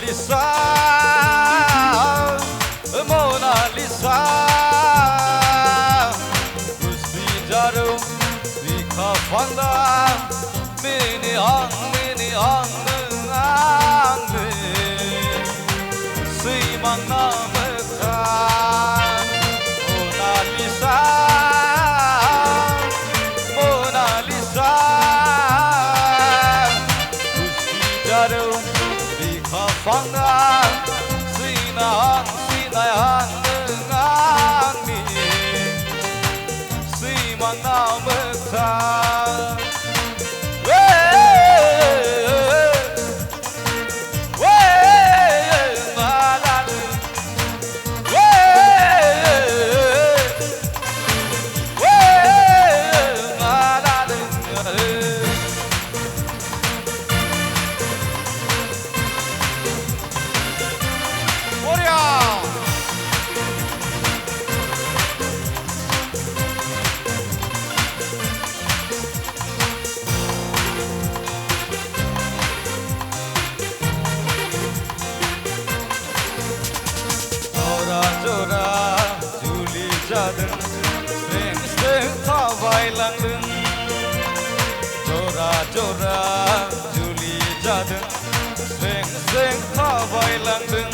Lisa, Mona Lisa, Gusti Jaru, Vika Fanda, Mini Ang, Simang Namaka, Mona Lisa, Mona Lisa, Gusti Jaru, Vika Fanda, Sinang, Simang Namaka. Seng tawai langdeng, jora juli jadeng, seng tawai langdeng,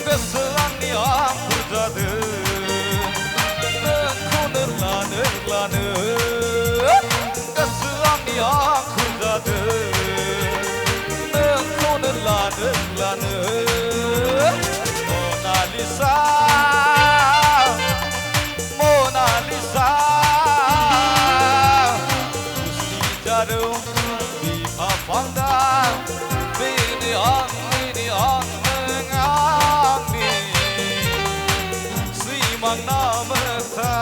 keselang ni aku jadeng, nengku nerlane, keselang ni aku jadeng, nengku nerlane, Mona Lisa. Mona Lisa, Gusti Jaru, Vika Fanda, Mini Ang, Simang Namaka.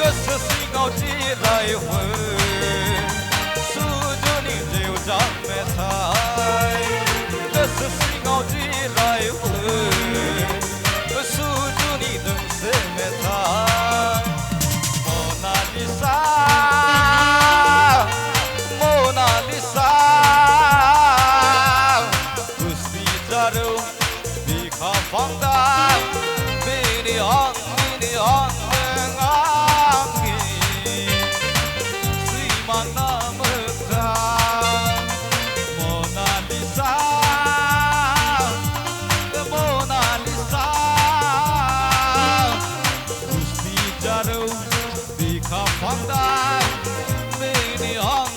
Kesesingau jirai hui, sujuni jiu jang metai. Kesesingau jirai hui, sujuni deng se metai. Mona Lisa, Mona Lisa, Gusti Jaru, Vika Fanda, Mini Ang, Simang Namaka. Mona Lisa, Mona Lisa, Gusti Jaru, Vika Fanda, Mini Ang,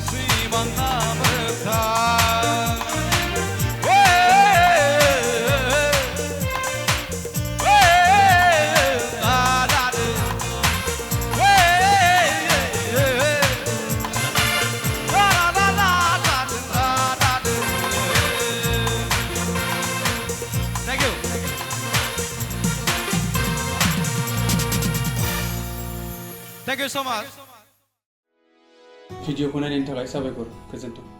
Simang Namaka. Thank you so much. भिडिअखौ नायनायनि थाखाय साबायखर गोजोन्थों।